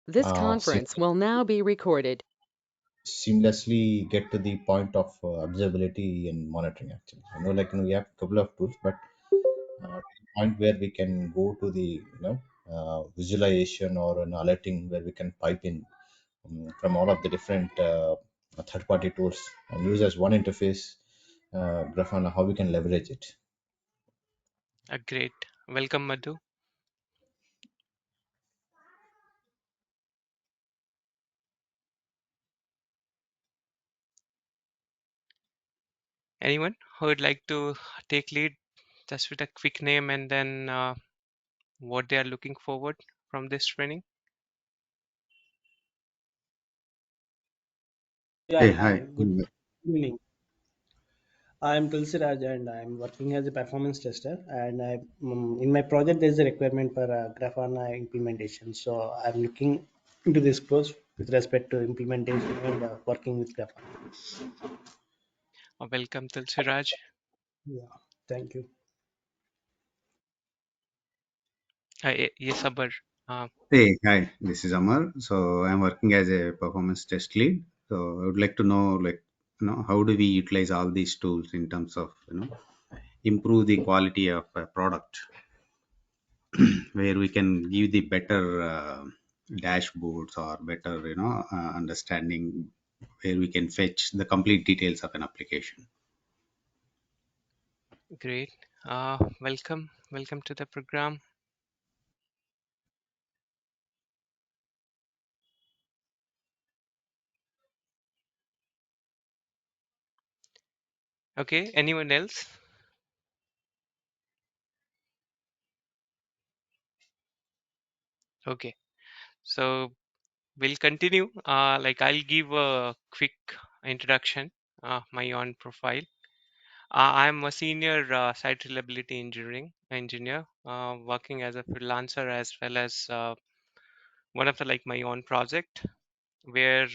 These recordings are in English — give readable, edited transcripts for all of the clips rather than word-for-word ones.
This uh, conference will now be recorded. seamlessly get to the point of observability and monitoring. Actually, we have a couple of tools, but to the point where we can go to the visualization or an alerting where we can pipe in from all of the different third-party tools and use as one interface. Grafana, how we can leverage it. Great. Welcome, Madhu. Anyone who would like to take lead just with a quick name and then what they are looking forward from this training? Yeah, Hey, hi, hi. good evening. I'm Tulsi Raj and I'm working as a performance tester. And in my project, there's a requirement for Grafana implementation. So I'm looking into this course with respect to implementation and working with Grafana. Welcome, Tulsiraj. Yeah, thank you. Yes, Abar. Uh, Hey, hi. This is Amar. So I'm working as a performance test lead. So I would like to know, how do we utilize all these tools in terms of, improve the quality of a product, where we can give the better dashboards or better, understanding where we can fetch the complete details of an application. Great. Welcome to the program. Okay, anyone else? Okay, so we'll continue. I'll give a quick introduction, my own profile. I'm a senior site reliability engineer, working as a freelancer as well as one of the like my own project where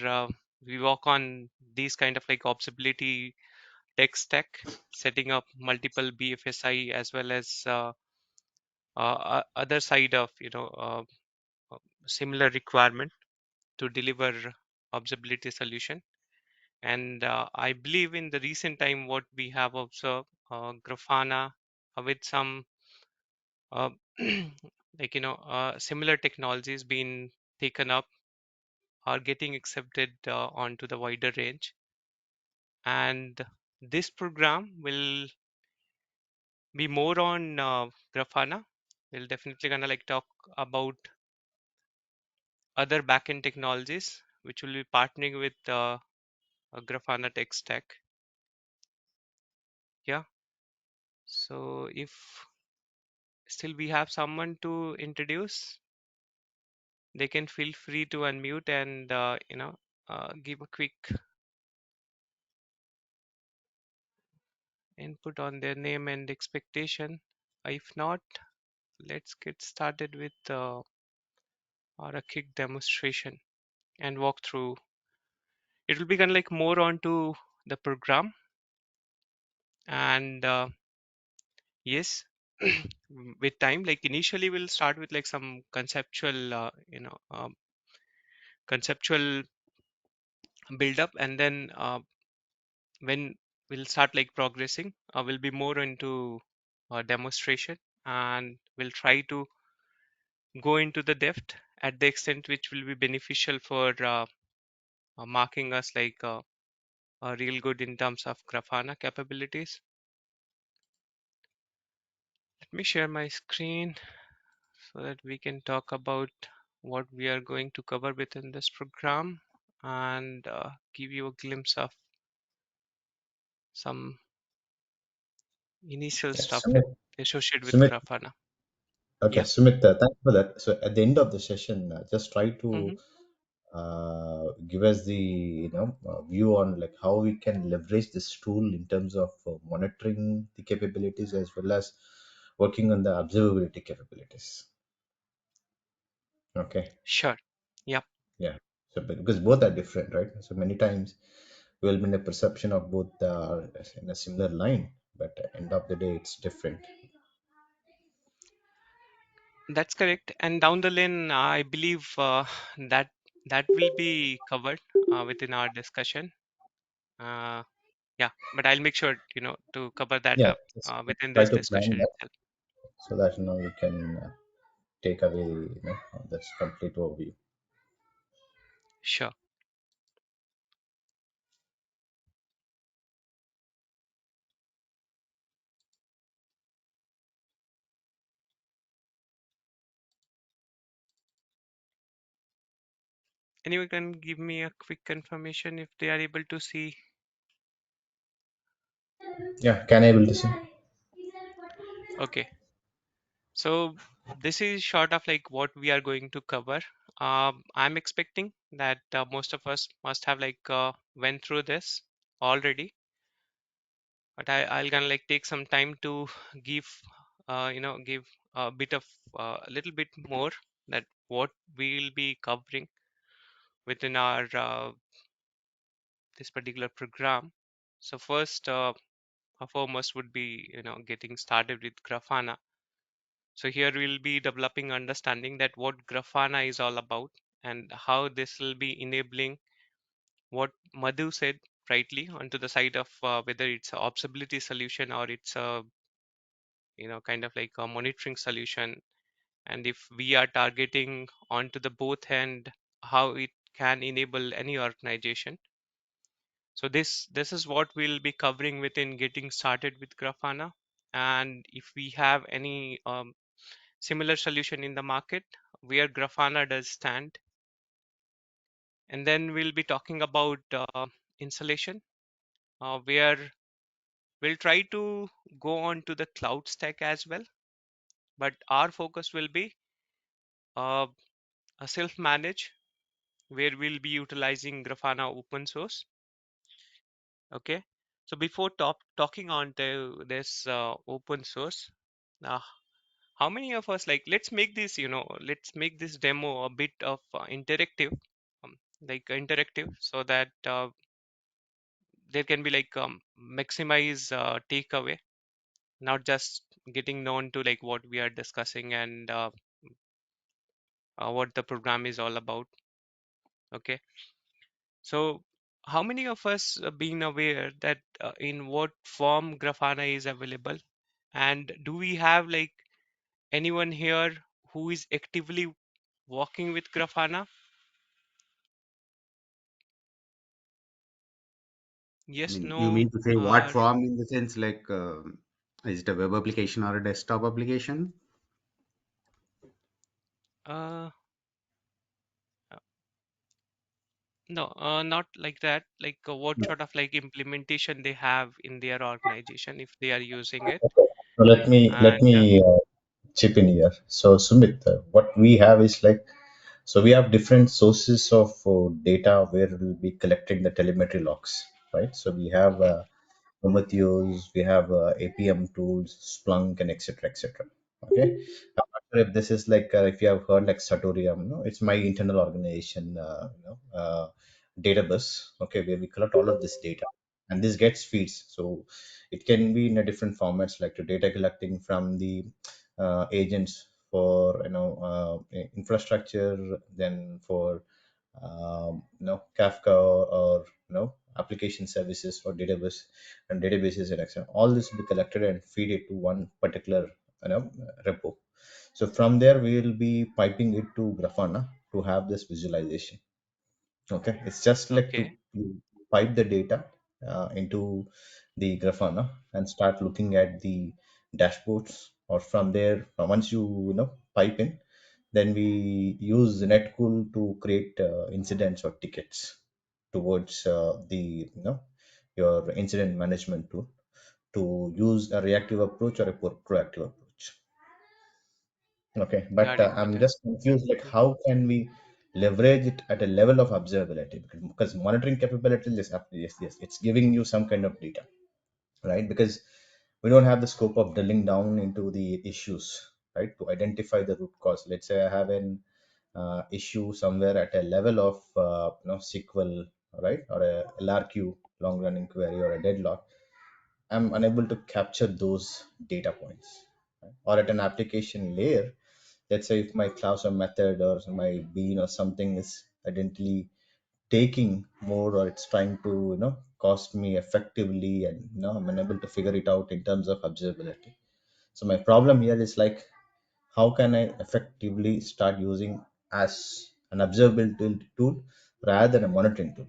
we work on these kind of like observability tech stack, setting up multiple BFSI as well as other side of uh, similar requirement to deliver observability solution. And I believe in the recent time what we have observed, Grafana with some uh, similar technologies being taken up are getting accepted onto the wider range. And this program will be more on Grafana. We'll definitely gonna like talk about other backend technologies which will be partnering with a Grafana tech stack. Yeah. So if still we have someone to introduce, they can feel free to unmute and give a quick input on their name and expectation. If not, let's get started with or a quick demonstration and walk through. It will be kind of like more onto the program and yes, with time, like initially we'll start with like some conceptual, conceptual build up, and then when we'll start like progressing, we'll be more into demonstration and we'll try to go into the depth at the extent which will be beneficial for marking us like real good in terms of Grafana capabilities. Let me share my screen so that we can talk about what we are going to cover within this program and give you a glimpse of some initial Yeah, stuff with Sumit. associated with Sumit. Grafana. Okay, Yeah. Sumit. Thanks for that. So at the end of the session, just try to Hmm. give us the view on like how we can leverage this tool in terms of monitoring the capabilities as well as working on the observability capabilities. Okay. Sure. Yeah. Yeah. So because both are different, right? So many times we'll be in a perception of both in a similar line, but at the end of the day, it's different. That's correct. And down the lane, I believe that that will be covered within our discussion. Uh, yeah, but I'll make sure, to cover that Yeah, up just within try this to plan discussion that itself. so that you can take away this complete overview. Sure. Anyone can give me a quick confirmation if they are able to see. Yeah, can I able to see? Okay. So this is short of like what we are going to cover. I'm expecting that most of us must have like went through this already, but I'll gonna like take some time to give, give a bit of a little bit more that what we'll be covering within our this particular program. So first, foremost would be getting started with Grafana. So here we'll be developing understanding that what Grafana is all about and how this will be enabling what Madhu said rightly onto the side of whether it's a observability solution or it's a kind of like a monitoring solution. And if we are targeting onto the both end, how it can enable any organization. So this is what we'll be covering within getting started with Grafana. And if we have any similar solution in the market where Grafana does stand. And then we'll be talking about installation, where we'll try to go on to the cloud stack as well. But our focus will be uh, a self-manage, where we'll be utilizing Grafana open source. Okay. So before talking on to this open source, uh, how many of us like let's make this demo a bit of interactive, interactive, so that there can be like maximize takeaway, not just getting known to like what we are discussing and what the program is all about. Okay, so how many of us being aware that in what form Grafana is available, and do we have like anyone here who is actively working with Grafana? I Yes, mean, you no, mean to say what or form in the sense like, is it a web application or a desktop application? uh, no, not like that. Like what sort of like implementation they have in their organization if they are using it. So let me And chip in here. So Sumit, what we have is like, so we have different sources of data where we'll be collecting the telemetry logs, right? So we have mhm, Prometheus, we have APM tools, Splunk, and etc. etc. Okay, I'm not sure if this is like if you have heard like Satorium, no, it's my internal organization, database. Okay, where we collect all of this data, and this gets feeds. So it can be in a different formats, like to data collecting from the agents for infrastructure, then for Kafka or application services for database and databases and etc. All this will be collected and feed it to one particular repo. So from there we will be piping it to Grafana to have this visualization. Okay, it's just like to okay, you pipe the data into the Grafana and start looking at the dashboards. Or from there, once you pipe in, then we use Netcool to create incidents or tickets towards the your incident management tool to use a reactive approach or a proactive approach. Okay, but got it, I'm Madhu. just confused. Like, Mhm. how can we leverage it at a level of observability? Because monitoring capability is yes, yes, it's giving you some kind of data, right? Because we don't have the scope of drilling down into the issues, right? To identify the root cause. Let's say I have an issue somewhere at a level of SQL, right, or a LRQ, long running query, or a deadlock. I'm unable to capture those data points, right? Or at an application layer, Let's say if my class or method or my bean or something is identically taking more, or it's trying to cost me effectively, and I'm unable to figure it out in terms of observability. So my problem here is like, how can I effectively start using as an observability tool rather than a monitoring tool?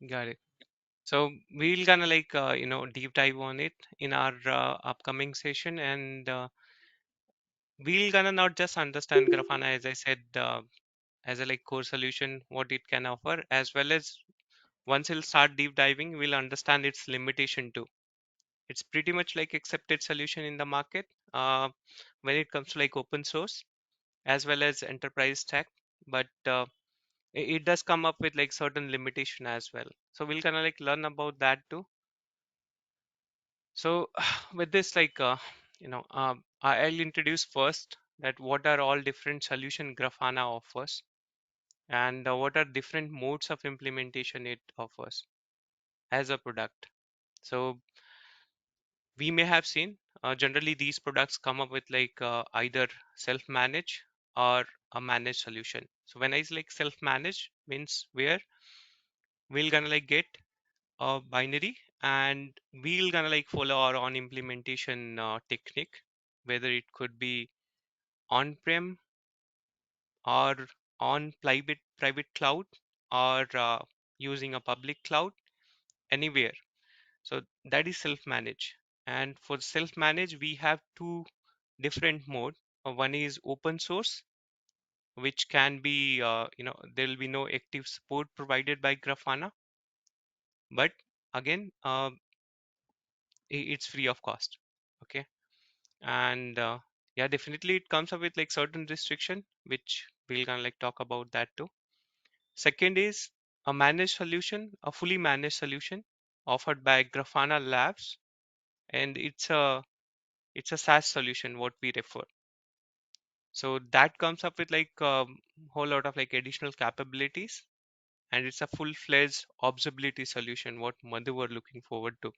Got it. So we'll gonna like deep dive on it in our upcoming session, and we'll gonna not just understand Grafana, as I said, as a like core solution, what it can offer, as well as once we'll start deep diving, we'll understand its limitation too. It's pretty much like accepted solution in the market when it comes to like open source as well as enterprise tech, but it does come up with like certain limitation as well. So we'll kind of like learn about that too. So with this, like I'll introduce first that what are all different solution Grafana offers, and what are different modes of implementation it offers as a product. So we may have seen generally these products come up with like either self-manage or a managed solution. So when I say like self-managed means where we're gonna like get a binary and we're gonna like follow our own implementation technique, whether it could be on-prem or on private cloud or using a public cloud anywhere. So that is self-manage. And for self-manage, we have two different mode. One is open source, which can be, there will be no active support provided by Grafana, but again, it's free of cost. Okay. And yeah, definitely it comes up with like certain restriction, which we'll gonna like talk about that too. Second is a managed solution, a fully managed solution offered by Grafana Labs, and it's a SaaS solution, what we refer. So that comes up with like a whole lot of like additional capabilities, and it's a full-fledged observability solution, what Madhu were looking forward to.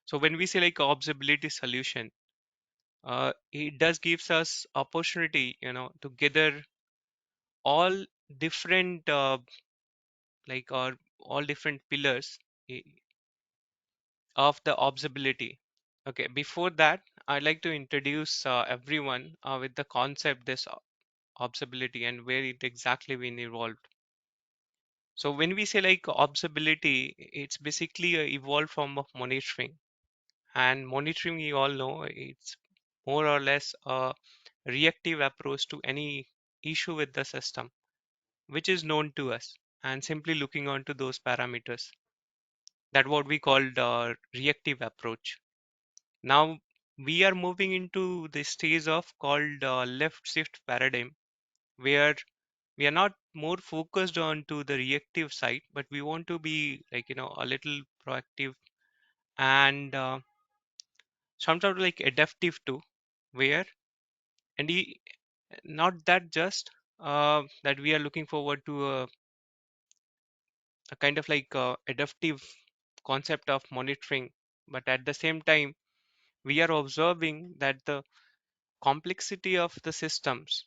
So when we say like observability solution, it does gives us opportunity, to gather all different or all different pillars i- of the observability. Okay, before that, I'd like to introduce everyone with the concept this observability and where it exactly been evolved. So when we say like observability, it's basically a evolved form of monitoring. And monitoring, you all know, it's more or less a reactive approach to any issue with the system, which is known to us, and simply looking onto those parameters. That what we call the reactive approach. Now we are moving into the stage of called left shift paradigm, where we are not more focused on to the reactive side, but we want to be like a little proactive and sometimes like adaptive too, where and not that just that we are looking forward to a kind of like adaptive concept of monitoring, but at the same time we are observing that the complexity of the systems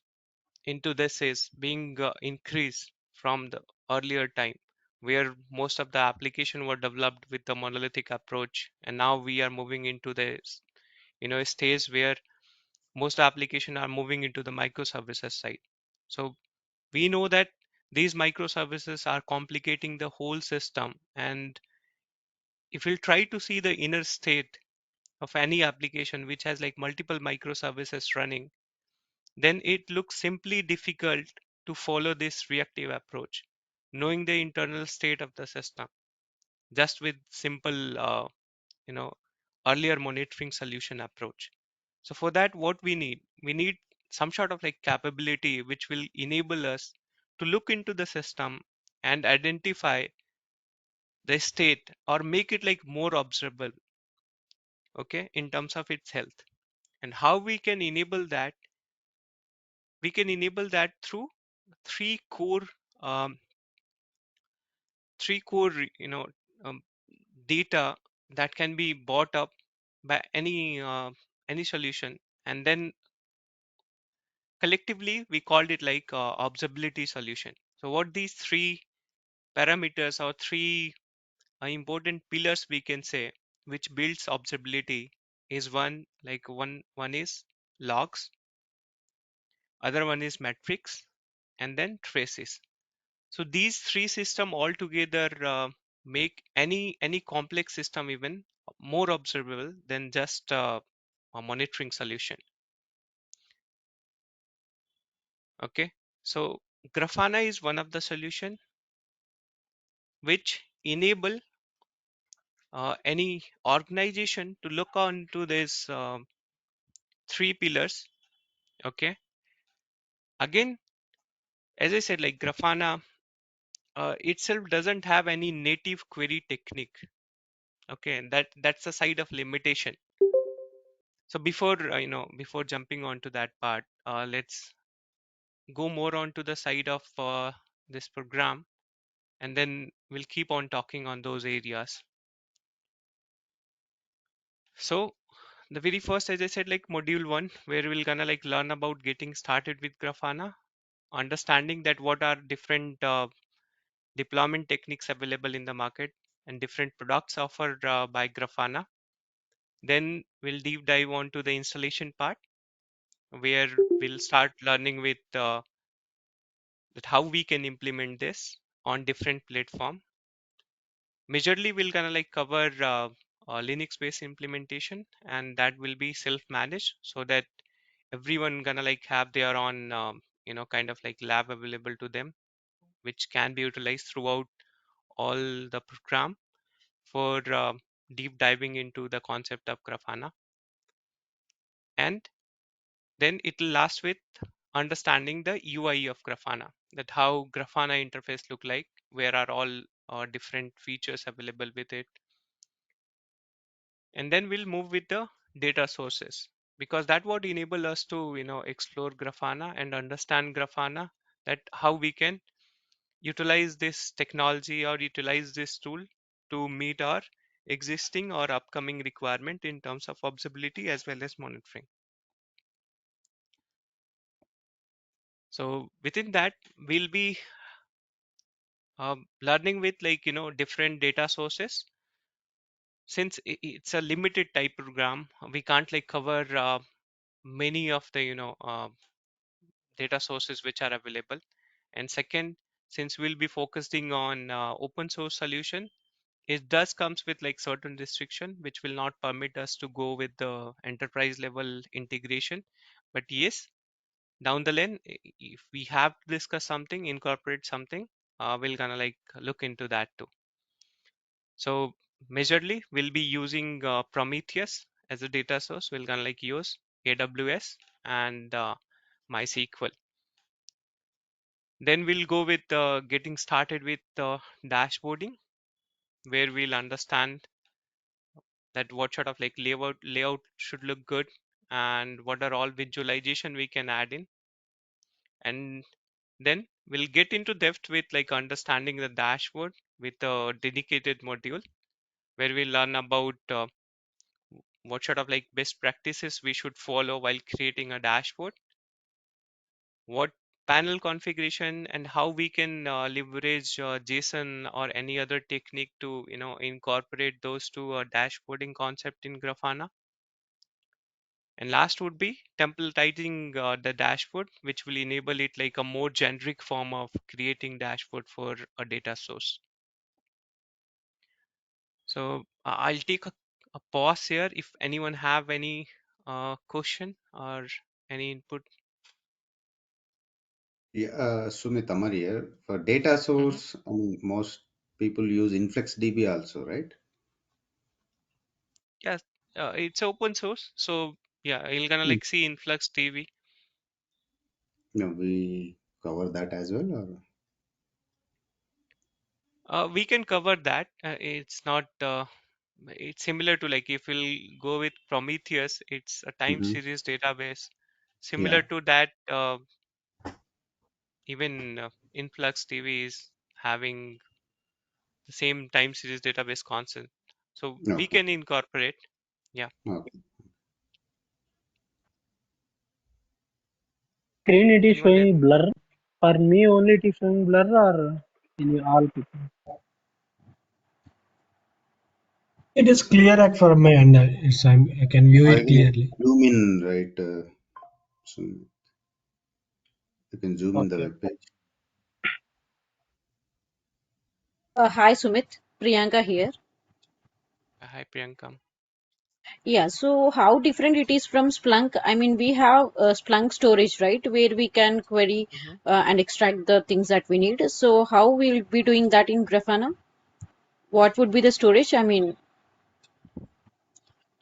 into this is being increased from the earlier time, where most of the application were developed with the monolithic approach, and now we are moving into this stage where most application are moving into the microservices side. So we know that these microservices are complicating the whole system, and if we'll try to see the inner state of any application which has like multiple microservices running, then it looks simply difficult to follow this reactive approach, knowing the internal state of the system just with simple you know earlier monitoring solution approach. So for that, what we need some sort of like capability which will enable us to look into the system and identify the state or make it like more observable, okay, in terms of its health. And how we can enable that through three core um, three core um, data that can be bought up by any solution, and then collectively we called it like observability solution. So what these three parameters or three important pillars we can say which builds observability is one is logs, other one is metrics, and then traces. So these three system all together make any complex system even more observable than just a monitoring solution. Okay, so Grafana is one of the solution which enable any organization to look onto these three pillars. Okay, again, as I said, like Grafana itself doesn't have any native query technique. Okay, and that's a side of limitation. So before before jumping onto that part, let's go more onto the side of this program, and then we'll keep on talking on those areas. So the very first, as I said, like module one, where we're gonna like learn about getting started with Grafana, understanding that what are different deployment techniques available in the market and different products offered by Grafana. Then we'll deep dive onto the installation part, where we'll start learning with that how we can implement this on different platform. Majorly, we'll gonna like cover Linux-based implementation, and that will be self-managed, so that everyone gonna like have their own kind of like lab available to them, which can be utilized throughout all the program for deep diving into the concept of Grafana. And then it will last with understanding the UI of Grafana, that how Grafana interface look like, where are all different features available with it. And then we'll move with the data sources, because that would enable us to explore Grafana and understand Grafana, that how we can utilize this technology or utilize this tool to meet our existing or upcoming requirement in terms of observability as well as monitoring. So within that, we'll be learning with like different data sources. Since it's a limited type program, we can't like cover many of the data sources which are available. And second, since we'll be focusing on open source solution, it does comes with like certain restriction which will not permit us to go with the enterprise level integration. But yes, down the line, if we have to discuss something, incorporate something, we're gonna like look into that too. So majorly we'll be using Prometheus as a data source. We're gonna like use AWS and MySQL. Then we'll go with getting started with dashboarding, where we'll understand that what sort of like layout should look good, and what are all visualization we can add in. And then we'll get into depth with like understanding the dashboard with a dedicated module, where we learn about what sort of like best practices we should follow while creating a dashboard, what panel configuration, and how we can leverage JSON or any other technique to incorporate those to a dashboarding concept in Grafana. And last would be templatizing the dashboard, which will enable it like a more generic form of creating dashboard for a data source. So I'll take a pause here if anyone have any question or any input. Yeah, Sumit Amar here. For data Mhm. source, most people use InfluxDB also, right? Yes, it's open source, so yeah, you're gonna Mm. like see Influx TV. No, we cover that as well, or? We can cover that. It's not. It's similar to like if we'll go with Prometheus, it's a time Hmm. series database. Similar Yeah. to that, even Influx TV is having the same time series database concept. So we Okay. can incorporate. Yeah. Okay. Screen it is Anyone else? showing blur. For me only it is showing blur or in all people. It is clear at from my end. I can view I it will clearly. zoom in, right? So you can zoom in the Okay. web page. Hi Sumit, Priyanka here. Hi, Priyankam. Yeah, so how different it is from Splunk? I mean, we have Splunk storage, right, where we can query Hmm. and extract the things that we need. So how we'll be doing that in Grafana? What would be the storage? I mean,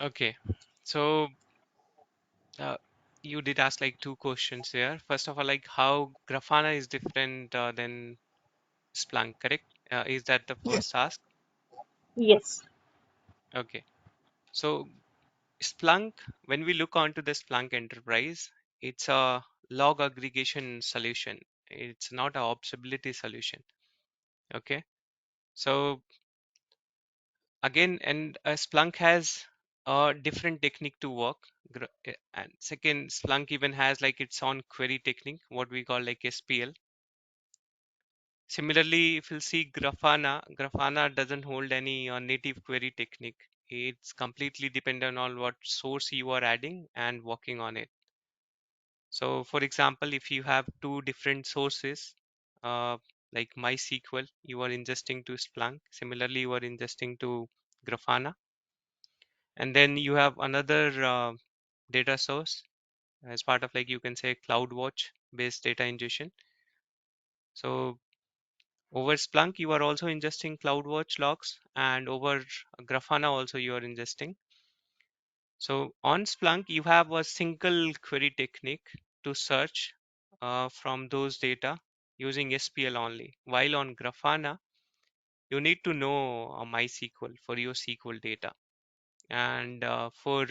Okay. So uh, you did ask like two questions there. First of all, like how Grafana is different than Splunk, correct? Is that the yes. first ask? Yes. Okay. So Splunk, when we look onto the Splunk enterprise, it's a log aggregation solution. It's not a observability solution. Okay. So again, and Splunk has a different technique to work. And second, Splunk even has like its own query technique, what we call like SPL. Similarly, if you see Grafana doesn't hold any native query technique. It's completely dependent on what source you are adding and working on it. So, for example, if you have two different sources, uh, like MySQL, you are ingesting to Splunk. Similarly, you are ingesting to Grafana, and then you have another data source as part of like you can say CloudWatch based data ingestion. So over Splunk, you are also ingesting CloudWatch logs, and over Grafana also you are ingesting. So on Splunk, you have a single query technique to search from those data using SPL only. While on Grafana, you need to know MySQL for your SQL data. And for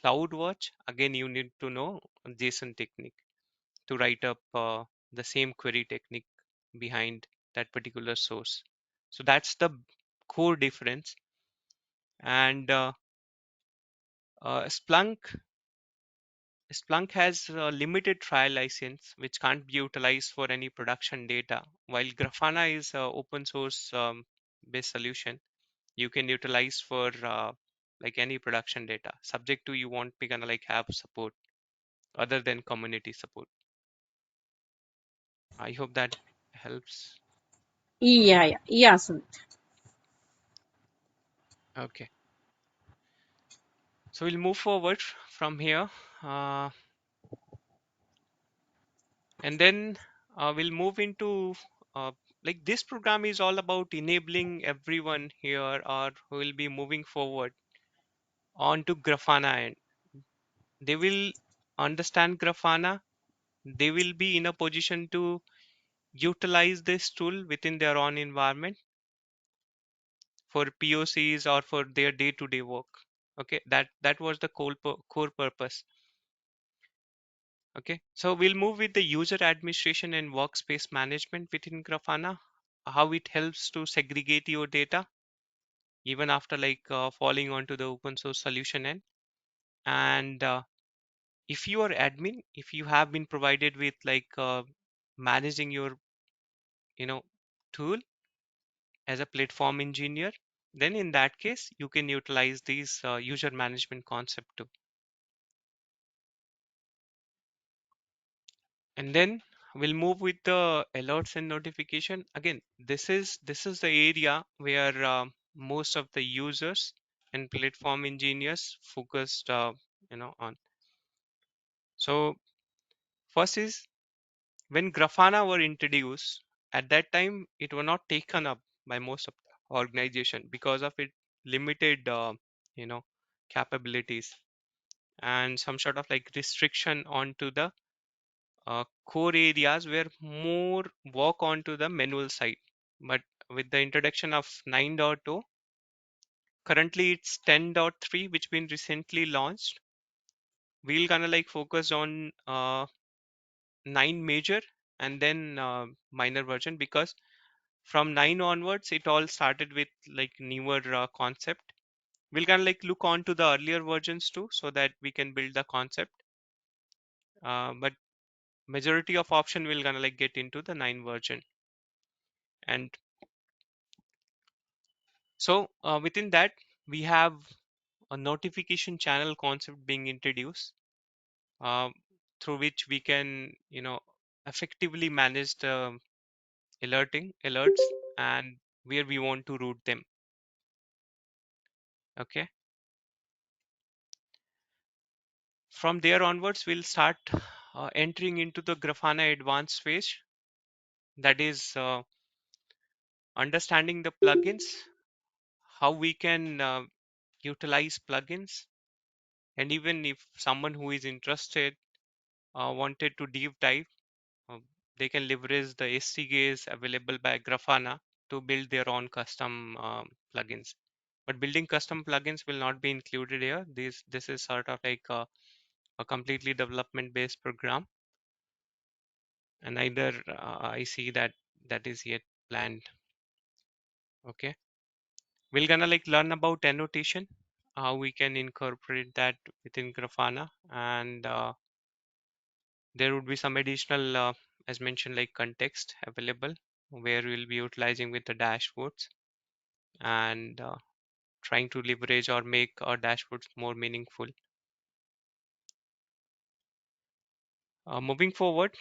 CloudWatch, again, you need to know JSON technique to write up the same query technique behind that particular source. So that's the core difference. And Splunk has a limited trial license which can't be utilized for any production data, while Grafana is a open source based solution you can utilize for like any production data, subject to you won't be gonna like have support other than community support. I hope that helps. Yeah, Sumit. Okay, so we'll move forward from here, uh, and then we'll move into uh, like this program is all about enabling everyone here or who will be moving forward onto Grafana, and they will understand Grafana. They will be in a position to utilize this tool within their own environment for POCs or for their day-to-day work. Okay, that was the core purpose. Okay, so we'll move with the user administration and workspace management within Grafana, how it helps to segregate your data even after like falling onto the open source solution end. And if you are admin, if you have been provided with like managing your you know tool as a platform engineer, then in that case you can utilize these user management concept too. And then we'll move with the alerts and notification. Again, this is the area where most of the users and platform engineers focused on. So first is when Grafana were introduced, at that time it was not taken up by most of the organization because of its limited you know capabilities and some sort of like restriction onto the core areas where more work onto the manual side. But with the introduction of 9.0, currently it's 10.3, which been recently launched. We'll kind of like focus on 9 major and then minor version, because from 9 onwards it all started with like newer concept. We'll kind of like look on to the earlier versions too so that we can build the concept. But majority of option will gonna like get into the 9 version. And so within that, we have a notification channel concept being introduced, uh, through which we can, effectively manage the alerts and where we want to route them. Okay. From there onwards, we'll start entering into the Grafana advanced phase. That is understanding the plugins, how we can utilize plugins, and even if someone who is interested wanted to deep dive, uh, they can leverage the SDKs available by Grafana to build their own custom plugins. But building custom plugins will not be included here. This is sort of like a completely development based program, and neither I see that that is yet planned. Okay, we're gonna like learn about annotation, how we can incorporate that within Grafana, and there would be some additional, as mentioned, like context available where we'll be utilizing with the dashboards and trying to leverage or make our dashboards more meaningful. Moving forward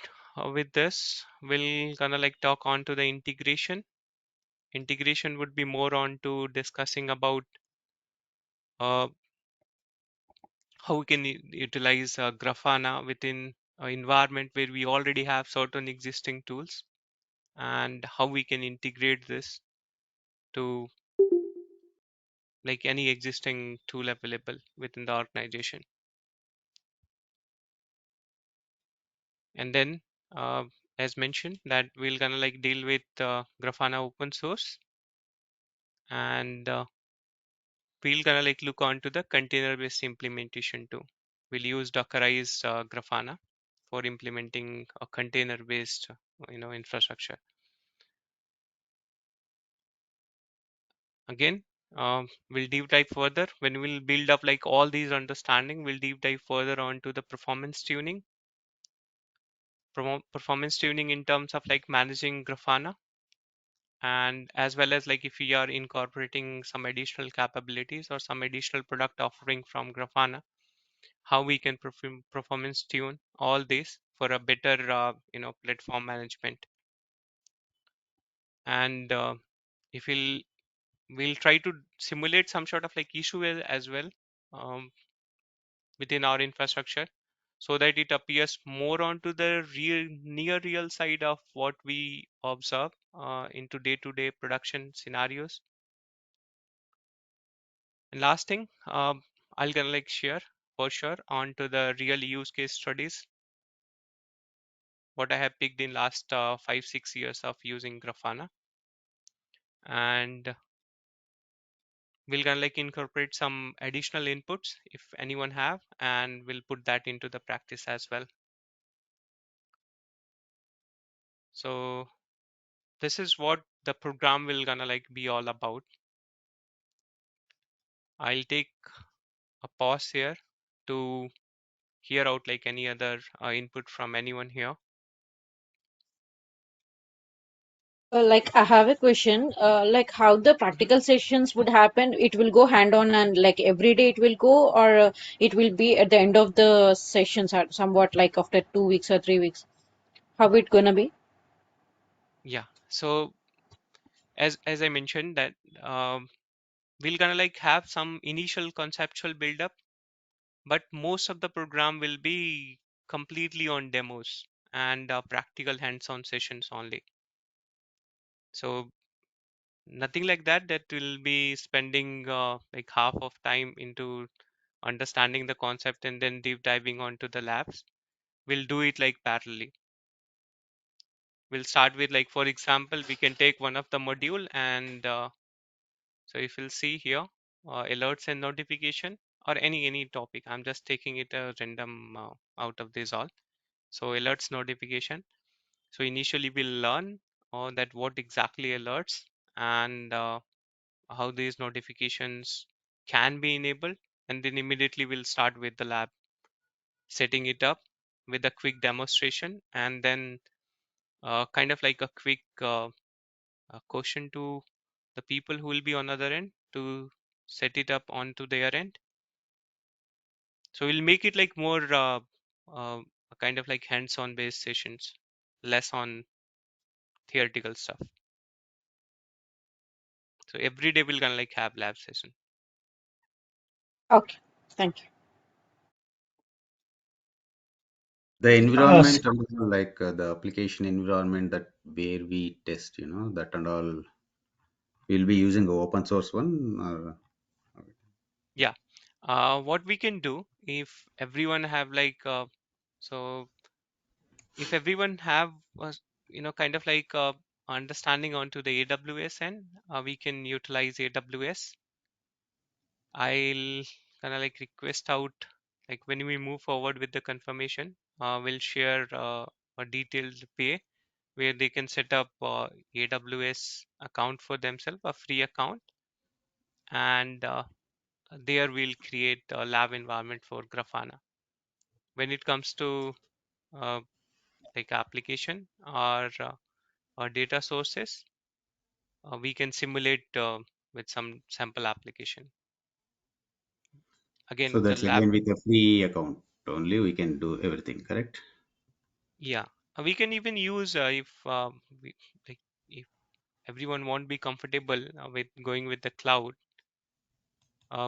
with this, we'll gonna like talk on to the integration. Integration would be more on to discussing about uh, how we can utilize Grafana within an environment where we already have certain existing tools, and how we can integrate this to like any existing tool available within the organization. And then, as mentioned, that we're gonna like deal with Grafana open source, and we're gonna like look onto the container-based implementation too. We'll use Dockerized Grafana for implementing a container-based, infrastructure. Again, we'll deep dive further when we'll build up like all these understanding. We'll deep dive further onto the performance tuning, performance tuning in terms of like managing Grafana, and as well as like if we are incorporating some additional capabilities or some additional product offering from Grafana, how we can performance tune all this for a better platform management. And if we'll try to simulate some sort of like issue as well, um, within our infrastructure, so that it appears more onto the real near real side of what we observe into day-to-day production scenarios. And last thing, I'll gonna like share for sure onto the real use case studies what I have picked in last 5-6 years of using Grafana, and we're gonna like incorporate some additional inputs if anyone have, and we'll put that into the practice as well. So this is what the program will gonna like be all about. I'll take a pause here to hear out like any other input from anyone here. Like I have a question, like how the practical sessions would happen. It will go hand on and like every day it will go, or it will be at the end of the sessions, or somewhat like after 2 weeks or 3 weeks. How it gonna be? Yeah. So as I mentioned that we're gonna like have some initial conceptual build up, but most of the program will be completely on demos and practical hands-on sessions only. So nothing like that will be spending like half of time into understanding the concept and then deep diving onto the labs. We'll do it like parallelly. We'll start with like, for example, we can take one of the module, and so if you'll see here, alerts and notification, or any topic. I'm just taking it a random out of this all. So alerts notification. So initially we'll learn that what exactly alerts, and how these notifications can be enabled, and then immediately we'll start with the lab, setting it up, with a quick demonstration, and then kind of like a quick question to the people who will be on the other end to set it up onto their end. So we'll make it like more uh, kind of like hands-on based sessions, less on theoretical stuff. So every day we're gonna like have lab session. Okay, thank you. The S- environment and all, like the application environment that where we test, that and all, we'll be using a open source one or Yeah. What we can do if everyone have like so if everyone have kind of like understanding onto the AWS end, we can utilize AWS. I'll kind of like request out, like when we move forward with the confirmation, we'll share a detailed pay where they can set up AWS account for themselves, a free account, and there we'll create a lab environment for Grafana. When it comes to uh, like application or data sources, we can simulate with some sample application. so Again, the that's lab, again with a free account only we can do everything, correct? yeah, we can even use if like if everyone won't be comfortable with going with the cloud,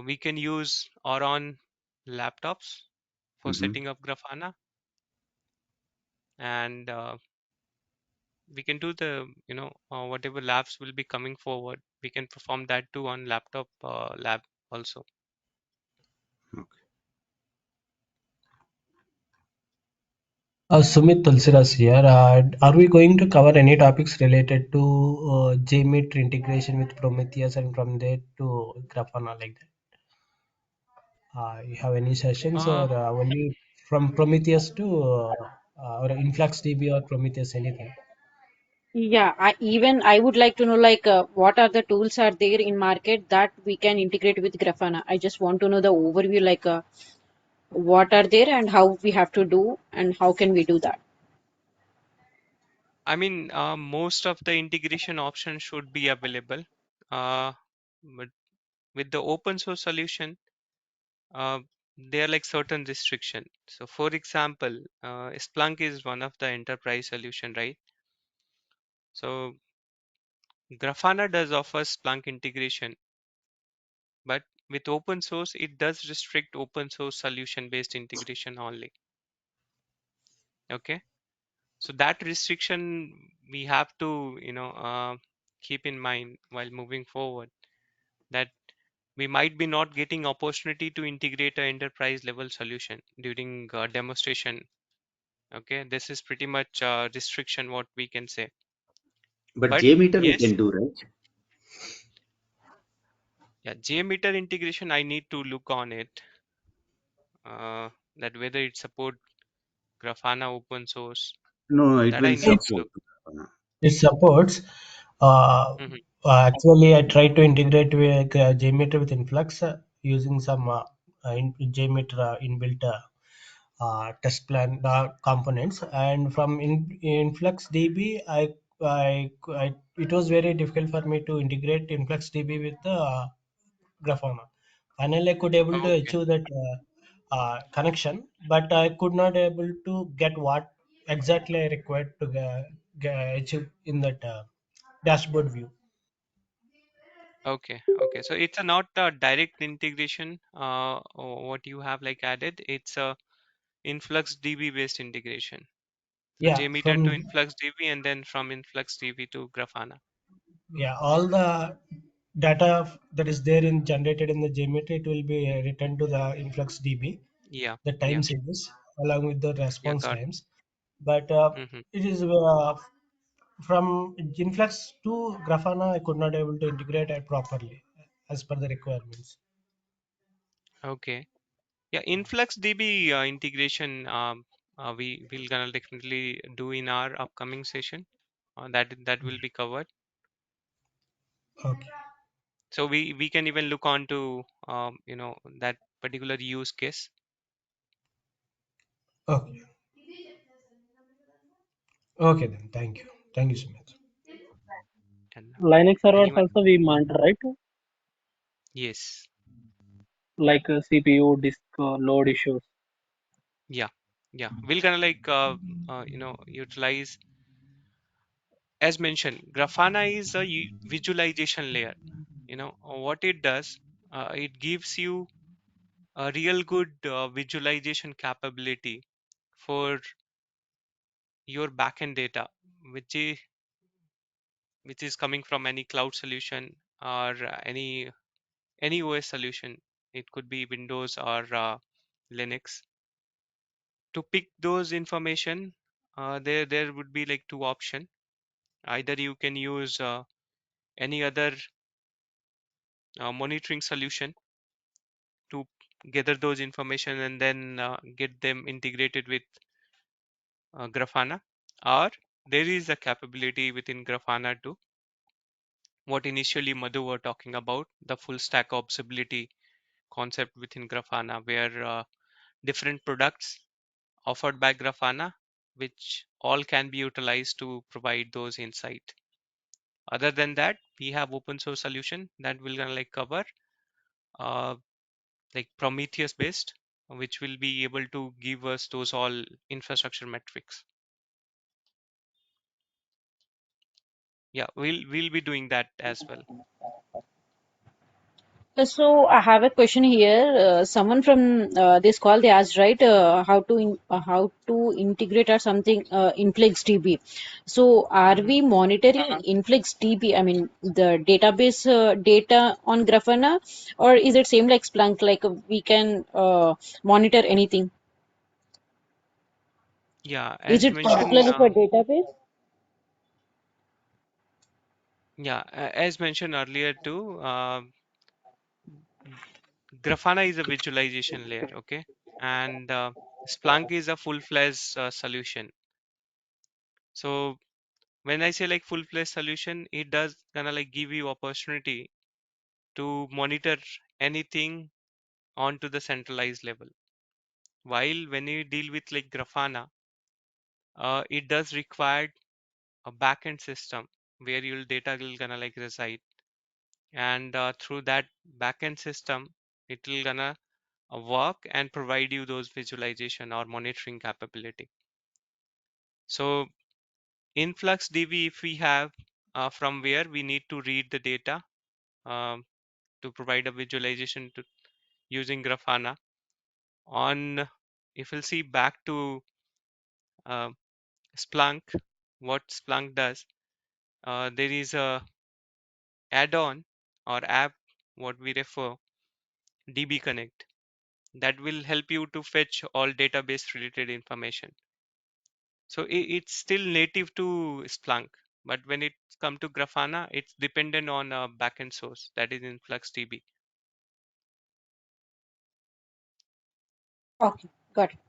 we can use our own laptops for Hmm. setting up Grafana, and we can do the whatever labs will be coming forward. We can perform that too on laptop lab also. Okay. Sumit Tulsiras here. Are we going to cover any topics related to Jmeter integration with Prometheus and from there to Grafana like that? You have any sessions Uh, or only from Prometheus to or InfluxDB or Prometheus anything? Yeah, I would like to know like what are the tools are there in market that we can integrate with Grafana. I just want to know the overview like what are there and how we have to do and how can we do that. I mean, most of the integration options should be available, but with the open source solution, uh, there are like certain restrictions. So, for example, Splunk is one of the enterprise solution, right? So, Grafana does offer Splunk integration, but with open source, it does restrict open source solution based integration only. Okay, so that restriction we have to, keep in mind while moving forward, that we might be not getting opportunity to integrate a enterprise level solution during demonstration. Okay, this is pretty much restriction what we can say. But But Jmeter we yes, can do, right? yeah, Jmeter integration I need to look on it, that whether it support Grafana open source, No, it that I will need It's, to support. look. it supports. Uh, Mhm. Actually, I tried to integrate with JMeter with Influx using some JMeter inbuilt test plan components, and from Influx DB, it was very difficult for me to integrate Influx DB with the Grafana. Finally, I could able to Okay, achieve that connection, but I could not able to get what exactly I required to achieve in that dashboard view. okay. So it's a not a direct integration. What you have like added, it's a Influx DB based integration. So Yeah, JMeter to from InfluxDB and then from InfluxDB to Grafana. all the data that is there in generated in the JMeter, it will be returned to the Influx DB, Yeah, the yeah, time series along with the yeah, response got. times. But Hmm. it is from Influx to Grafana, I could not able to integrate it properly as per the requirements. Okay. Yeah, InfluxDB integration we will gonna definitely do in our upcoming session. That will be covered. Okay. So we can even look on to that particular use case. Okay. Okay then. Thank you so much. And Linux servers anyone? also we monitor, right? Yes. Like CPU, disk load issues. Yeah. Yeah. We'll kind of like utilize, as mentioned, Grafana is a visualization layer. What it does, it gives you a real good visualization capability for your backend data, which is which is coming from any cloud solution or any OS solution. It could be Windows or Linux. To pick those information, there would be like two option. Either you can use any other monitoring solution to gather those information and then get them integrated with Grafana, or there is a capability within Grafana to what initially Madhu were talking about, the full stack observability concept within Grafana, where different products offered by Grafana, which all can be utilized to provide those insight. Other than that, we have open source solution that will gonna like cover uh, like Prometheus based, which will be able to give us those all infrastructure metrics. Yeah, we'll be doing that as well. So I have a question here. Someone from this call they asked right how to integrate or something Influx DB. So are Hmm. we monitoring Influx DB? I mean the database data on Grafana, or is it same like Splunk? Like we can monitor anything? Yeah, Is as it mentioned, particularly for database? as mentioned earlier too, Grafana is a visualization layer, okay, and Splunk is a full-fledged solution. So when I say like full-fledged solution, it does gonna like give you opportunity to monitor anything onto the centralized level. While when you deal with like Grafana, it does require a backend system where your data will gonna like reside, and through that backend system, it will gonna work and provide you those visualization or monitoring capability. So influx DB, if we have from where we need to read the data um, to provide a visualization to using Grafana on, if we'll see back to uh, Splunk, what Splunk does, there is a add-on or app, what we refer DB Connect, that will help you to fetch all database related information. So it's still native to Splunk, but when it come to Grafana, it's dependent on a backend source that is InfluxDB. Okay, got it.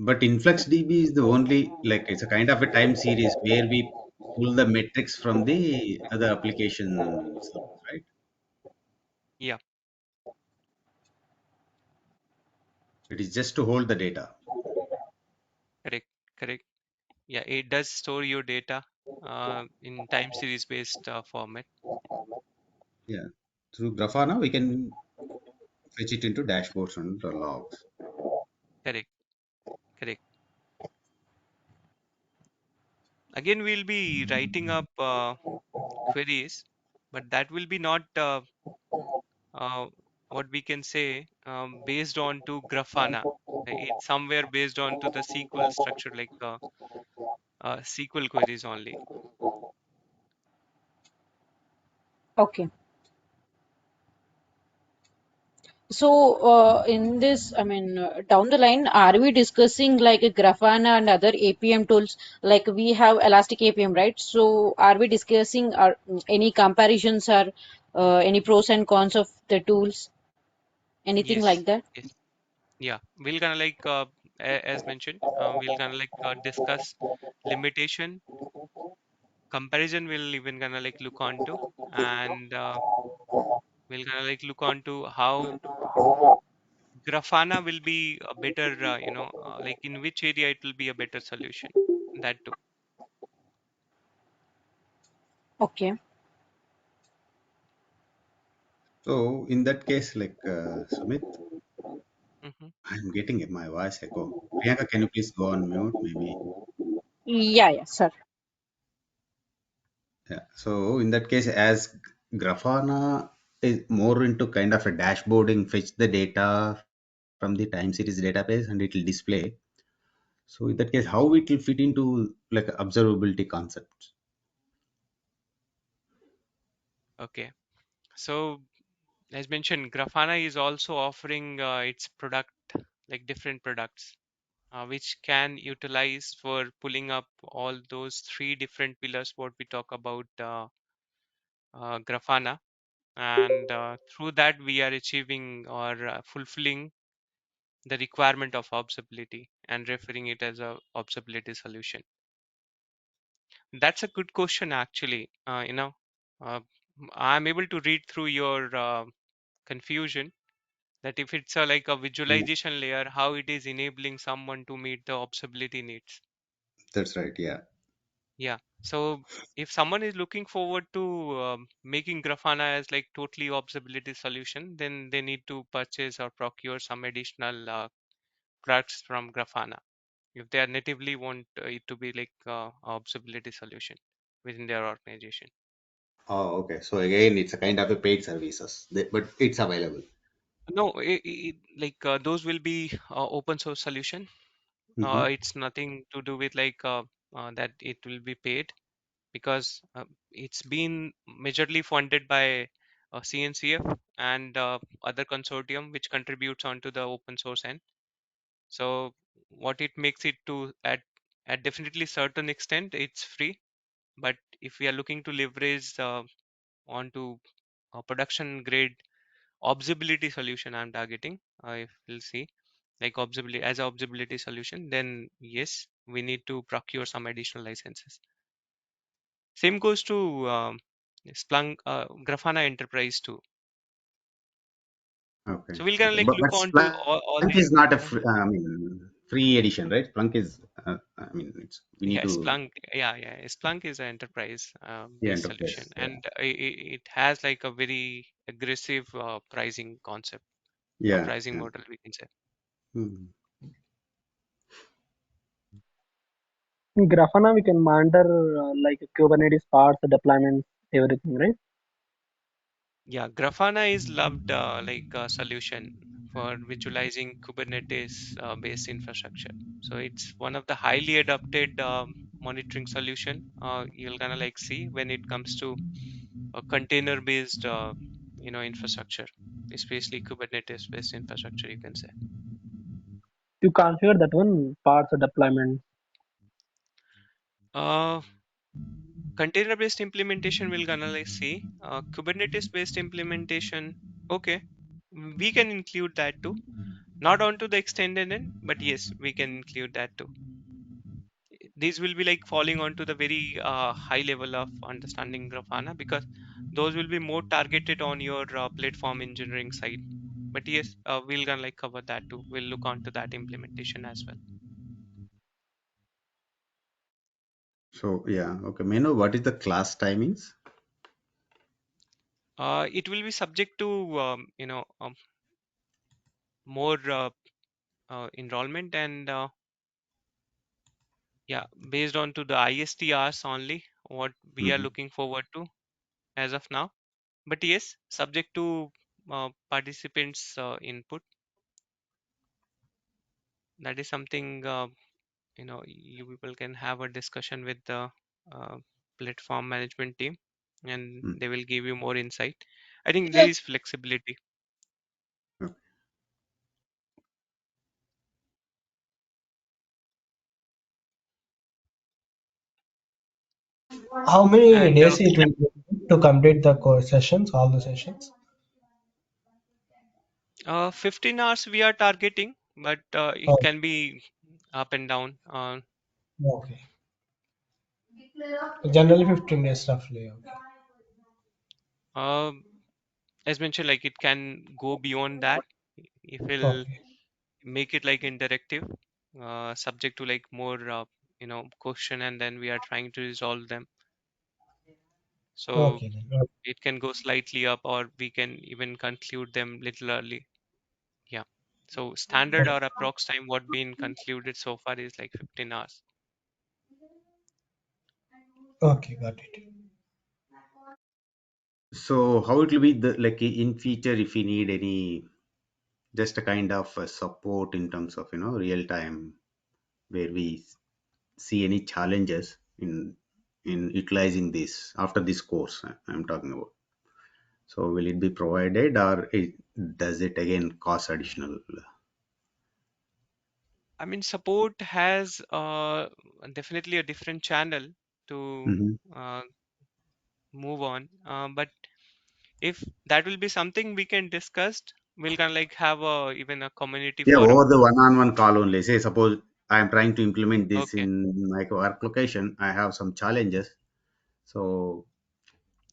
But InfluxDB is the only, like, it's a kind of a time series where we pull the metrics from the other applications, right? Yeah, It is just to hold the data. correct, correct. Yeah, it does store your data in time series based format. Yeah. Through Grafana, we can fetch it into dashboards and the logs. Correct, correct. Again, we'll be writing up queries, but that will be not uh, what we can say based on to Grafana. It's somewhere based on to the SQL structure, like SQL queries only. Okay. So, in this, I mean, down the line, are we discussing like a Grafana and other APM tools? Like we have Elastic APM, right? So, are we discussing any comparisons or any pros and cons of the tools? Anything Yes, like that? yes, yeah. We're gonna like as mentioned, we're gonna like discuss limitation, comparison. We'll even gonna like look onto, and we're gonna like look onto how Grafana will be a better, like in which area it will be a better solution. that too. Okay. So in that case, like Sumit, Hmm. I'm getting my voice echo. Priyanka, can you please go on mute? Maybe. Yeah, yeah, sir. Yeah. So in that case, as Grafana is more into kind of a dashboarding, fetch the data from the time series database and it will display. So in that case, how it will fit into like observability concepts? Okay. So as mentioned, Grafana is also offering its product, like different products, which can utilize for pulling up all those three different pillars what we talk about Grafana, and through that we are achieving or fulfilling the requirement of observability and referring it as a observability solution. That's a good question, actually. Uh, I'm able to read through your confusion that if it's like a Yeah, visualization layer, how it is enabling someone to meet the observability needs. that's right. Yeah. Yeah. So if someone is looking forward to making Grafana as like totally observability solution, then they need to purchase or procure some additional products from Grafana if they are natively want it to be like a observability solution within their organization. Oh, okay. So again, it's a kind of a paid services, but it's available. No, like those will be open source solution. Mm-hmm. It's nothing to do with like that it will be paid, because it's been majorly funded by CNCF and other consortium which contributes onto the open source end. So what it makes it to at definitely certain extent it's free, but if we are looking to leverage onto a production grade observability solution I'm targeting, if we'll see like observability as a observability solution, then yes, we need to procure some additional licenses. Same goes to Splunk, Grafana Enterprise too. Okay. So we're gonna Okay. like But look on to all Splunk these. is not a Yeah, I mean, free edition, right? Splunk is, I mean, it's we need yeah, to, Splunk. Yeah. Splunk is an enterprise yeah, based solution, enterprise. Yeah. and it has like a very aggressive pricing concept or Yeah. pricing Yeah. model, we can say. Hmm. In Grafana, we can monitor like Kubernetes parts, deployments, everything, right? Yeah, Grafana is loved like a solution for visualizing Kubernetes based infrastructure. So it's one of the highly adopted monitoring solution you're gonna like see when it comes to a container based infrastructure, especially Kubernetes based infrastructure, you can say. You configure that one parts, deployment. Uh, Container based implementation we're gonna like see. Kubernetes based implementation, okay, we can include that too. Not onto the extended end, but yes, we can include that too. These will be like falling onto the very high level of understanding Grafana, because those will be more targeted on your platform engineering side. But yes, we'll gonna like cover that too. We'll look onto that implementation as well. So yeah. Okay. May I know what is the class timings? It will be subject to more enrollment and yeah, based on to the ISTRs only what we are Mm-hmm. looking forward to as of now. But yes, subject to participants' input. That is something you people can have a discussion with the uh, platform management team, and Mm. they will give you more insight. I think there is flexibility. Okay. How many And days it will take to complete the course sessions, all the sessions? 15 hours we are targeting, but it Oh, can be up and down. okay. Generally 15 days roughly. Okay. Uh, as mentioned, like it can go beyond that if we'll Okay. make it like interactive, subject to like more. question, and then we are trying to resolve them. So Okay. Then. it can go slightly up, or we can even conclude them little early. Yeah. So standard Okay. or approx time what been concluded so far is like 15 hours. Okay. Got it. So how it will be the like in future if we need any just a kind of support in terms of real time where we see any challenges in utilizing this after this course I'm talking about. So will it be provided or does it again cost additional? I mean, support has definitely a different channel to Hmm. uh, move on. But if that will be something we can discuss, we'll kind of like have a even a community Yeah, over forum. the one-on-one call only. Say, suppose I am trying to implement this Okay. in my work location. I have some challenges. So,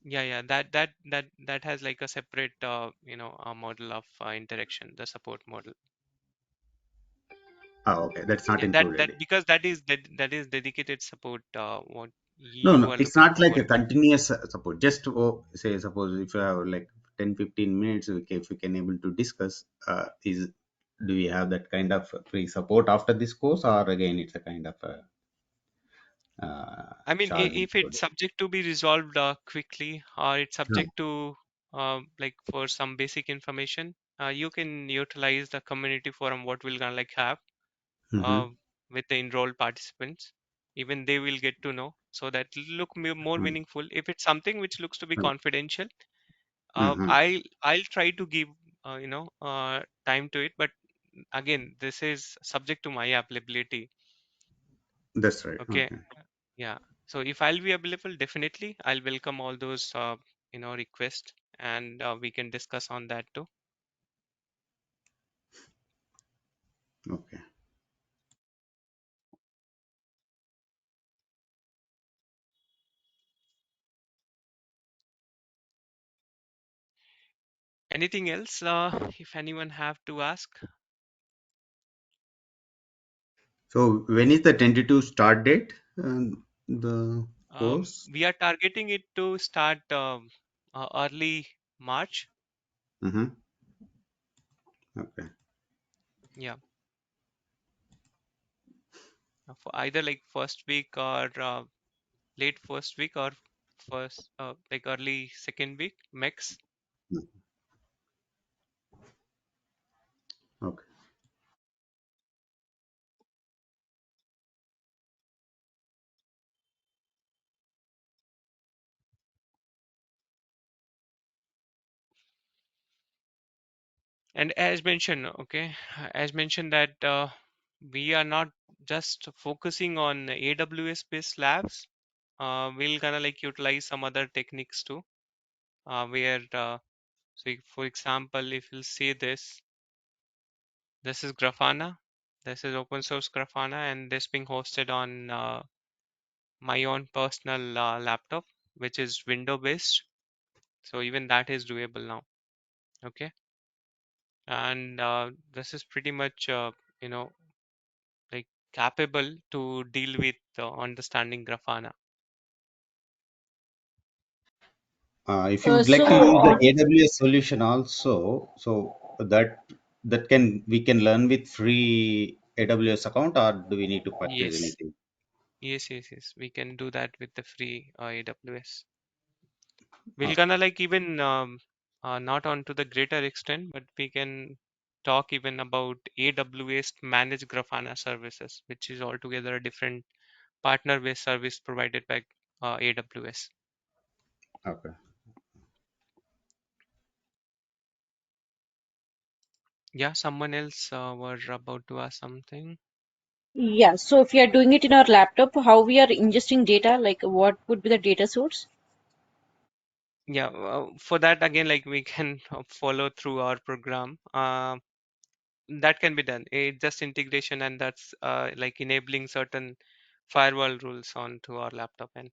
Yeah, yeah. That has like a separate a model of interaction, the support model. okay, that's not Yeah, that included. because that is dedicated support. What No, you no, are it's looking not like forward a to. continuous support. Just say, suppose if you have like 10-15 minutes, if we can able to discuss, do we have that kind of free support after this course, or again, it's a kind of I mean, charge if it's included? subject to be resolved quickly, or it's No. subject to like for some basic information, you can utilize the community forum. What we'll gonna like have Mm-hmm. uh, with the enrolled participants. Even they will get to know, so that it'll look more meaningful. If it's something which looks to be confidential, Mm-hmm. I'll try to give time to it. But again, this is subject to my availability. That's right. Okay. Okay. Yeah. So if I'll be available, definitely I'll welcome all those requests, and we can discuss on that too. Okay. Anything else? If anyone have to ask, So when is the tentative start date? The course? we are targeting it to start early March. Mm-hmm. Okay. Yeah, for either like first week or late first week or first like early second week max. Mm. Okay. And as mentioned, okay, as mentioned that we are not just focusing on AWS based labs. We'll kind of like utilize some other techniques too, where so for example, if you'll see this is Grafana, this is open source Grafana, and this being hosted on my own personal laptop, which is window based. So even that is doable now. Okay, and this is pretty much you know like capable to deal with understanding Grafana. If you would like to So, use the AWS solution also, so that can we can learn with free AWS account, or do we need to purchase Yes, anything? yes. We can do that with the free AWS. We're Okay. gonna like even not onto the greater extent, but we can talk even about AWS managed Grafana services, which is altogether a different partner-based service provided by AWS. Okay. Yeah, someone else were about to ask something. yeah, so if we are doing it in our laptop, how we are ingesting data, like what would be the data source? Yeah, for that again, like we can follow through our program. That can be done. It's just integration, and that's like enabling certain firewall rules onto our laptop. And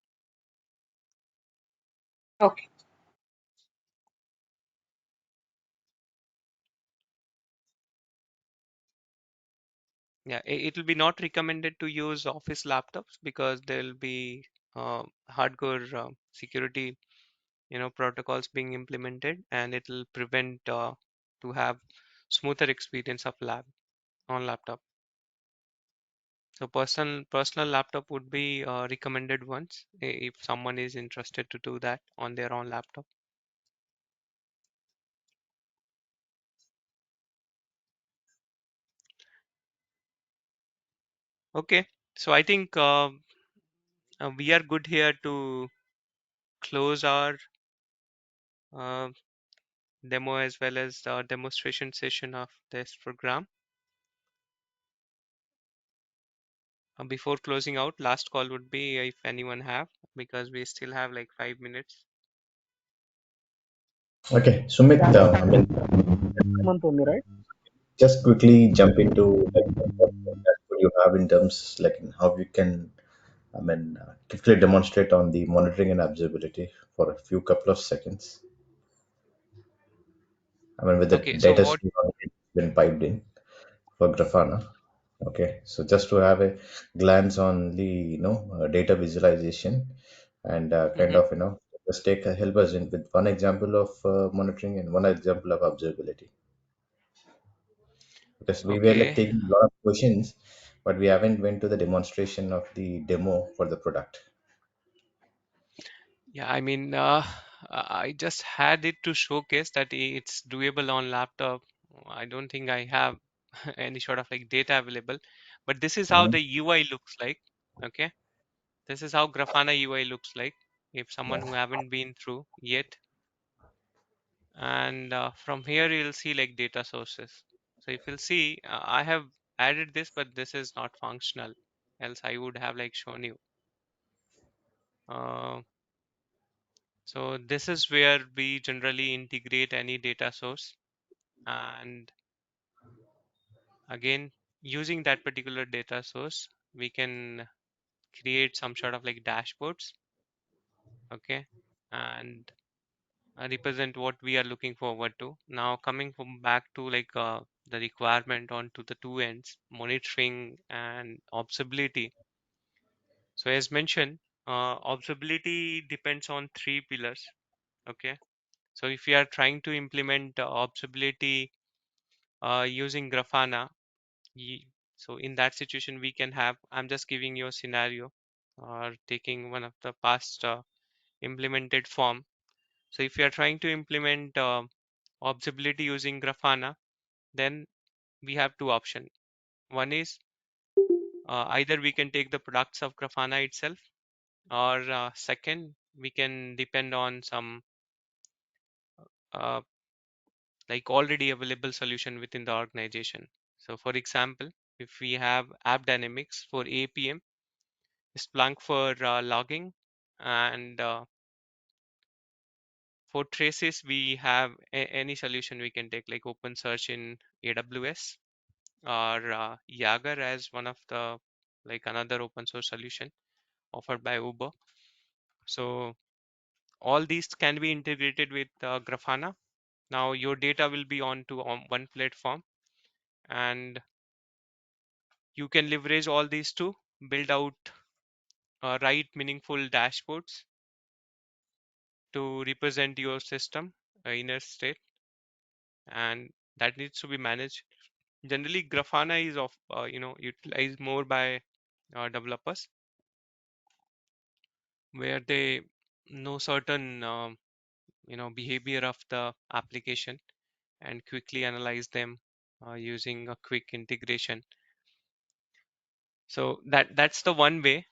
Okay. Yeah, it will be not recommended to use office laptops because there will be hardcore security, protocols being implemented, and it will prevent to have smoother experience of lab on laptop. So personal laptop would be recommended ones if someone is interested to do that on their own laptop. Okay, so I think we are good here to close our uh, demo as well as the demonstration session of this program. Before closing out, last call would be if anyone have, because we still have like 5 minutes. Okay, Sumit, Yeah, I mean, month only, right? just quickly jump into like what you have in terms like in how you can, I mean, quickly demonstrate on the monitoring and observability for a few couple of seconds. I mean, with the Okay, so data what? stream already been piped in for Grafana. Okay, so just to have a glance on the data visualization and kind Mhm. of just take help us in with one example of monitoring and one example of observability, because we were like Okay, taking a lot of questions, but we haven't went to the demonstration of the demo for the product. yeah, I mean, I just had it to showcase that it's doable on laptop. I don't think I have any sort of like data available, but this is how Mhm. the UI looks like. Okay, this is how Grafana UI looks like if someone Yeah. who haven't been through yet. And from here you'll see like data sources. So if you'll see, I have added this, but this is not functional. Else I would have like shown you. Uh, so this is where we generally integrate any data source, and again, using that particular data source, we can create some sort of like dashboards. Okay, and represent what we are looking forward to. Now coming from back to like the requirement onto the two ends, monitoring and observability. So as mentioned, observability depends on three pillars. Okay, so if we are trying to implement observability using Grafana, so in that situation we can have. I'm just giving you a scenario or taking one of the past implemented form. So if you are trying to implement observability using Grafana, then we have two options. One is either we can take the products of Grafana itself, or second, we can depend on some uh, like already available solution within the organization. So for example, if we have AppDynamics for APM, Splunk for logging, and for traces, we have any solution we can take, like OpenSearch in AWS, or Yager as one of the like another open source solution offered by Uber. So all these can be integrated with Grafana. Now your data will be on one platform, and you can leverage all these to build out right meaningful dashboards to represent your system inner state, and that needs to be managed. Generally, Grafana is of utilized more by developers, where they know certain behavior of the application and quickly analyze them using a quick integration. So that's the one way.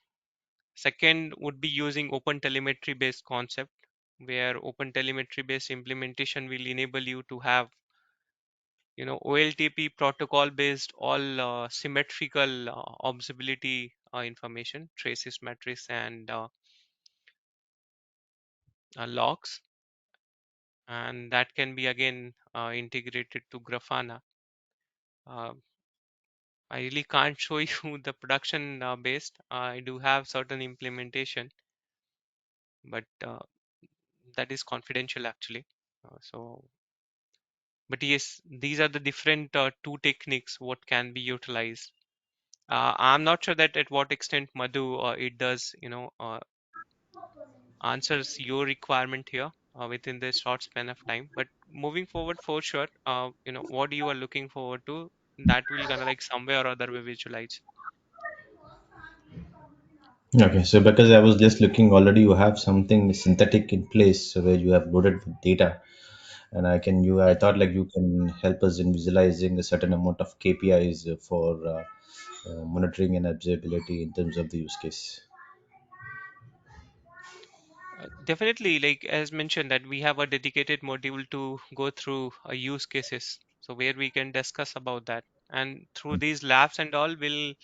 Second would be using open telemetry based concept, where open telemetry based implementation will enable you to have OLTP protocol based all symmetrical observability information, traces, metrics, and logs, and that can be again integrated to Grafana. Uh, I really can't show you the production based. I do have certain implementation, but that is confidential actually. So, but yes, these are the different two techniques what can be utilized. I'm not sure that at what extent Madhu it does, answers your requirement here within this short span of time. But moving forward, for sure, what you are looking forward to, that will gonna like somewhere or other way visualize. Okay, so because I was just looking already, you have something synthetic in place where you have loaded with data, and I thought like you can help us in visualizing a certain amount of KPIs for monitoring and observability in terms of the use case. Definitely, like as mentioned, that we have a dedicated module to go through use cases, so where we can discuss about that. And through these labs and all, we'll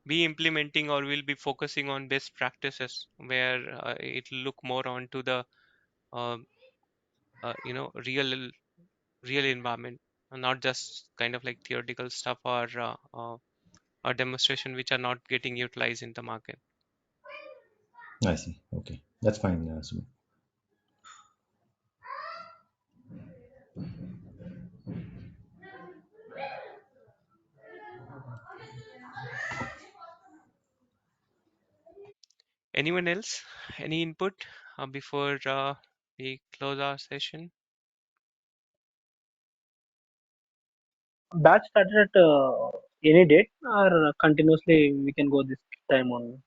be implementing or we'll be focusing on best practices where it'll look more onto the uh, real environment, and not just kind of like theoretical stuff or demonstration which are not getting utilized in the market. I see. Okay, that's fine, Sumit. Anyone else? Any input before we close our session? Batch started at any date or continuously we can go this time only.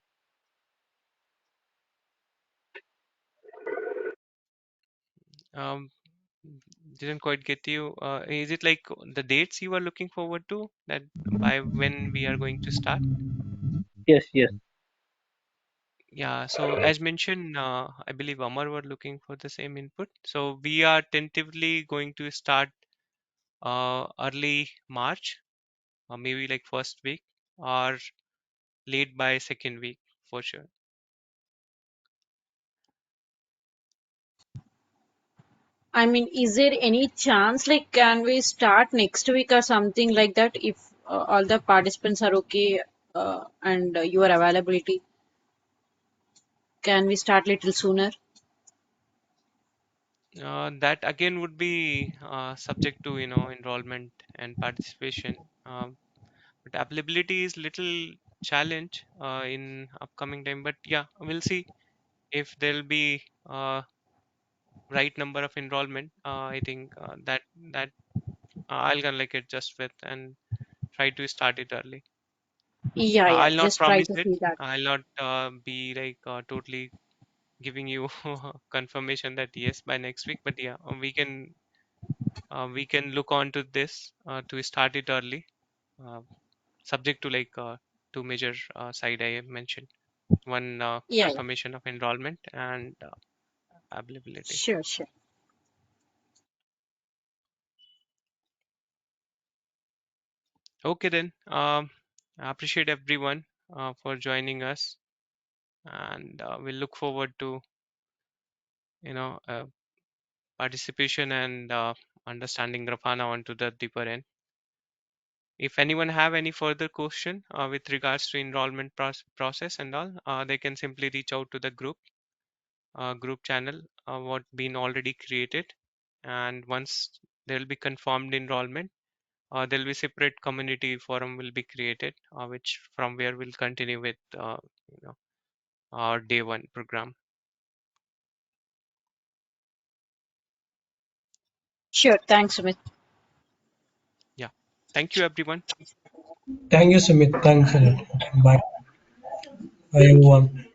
Um, didn't quite get you. Is it like the dates you are looking forward to, that by when we are going to start? Yes, yes. Yeah, so as mentioned, I believe Amar were looking for the same input. So we are tentatively going to start early March, or maybe like first week, or late by second week for sure. I mean, is there any chance, like, can we start next week or something like that if all the participants are okay and your availability? Can we start little sooner? That again would be subject to enrollment and participation. But availability is little challenge in upcoming time. But yeah, we'll see if there'll be right number of enrollment. I think that I'll gonna like adjust with and try to start it early. Yeah, yeah. I'll not Just try promise to it. see that. I'll not be like totally giving you confirmation that yes by next week. But yeah, we can look on to this to start it early, uh, subject to like two major side I mentioned. One, Yeah, yeah. confirmation of enrollment, and availability. Sure, sure. Okay then. I appreciate everyone for joining us, and we look forward to you know uh, participation and understanding Grafana onto the deeper end. If anyone have any further question with regards to enrollment process and all, they can simply reach out to the group channel what been already created, and once there will be confirmed enrollment, there will be separate community forum will be created, which from where we'll continue with you know our day one program. Sure. Thanks, Sumit. Yeah, thank you everyone. Thank you, Sumit. Thanks a lot. Bye. Bye, Thank you. everyone.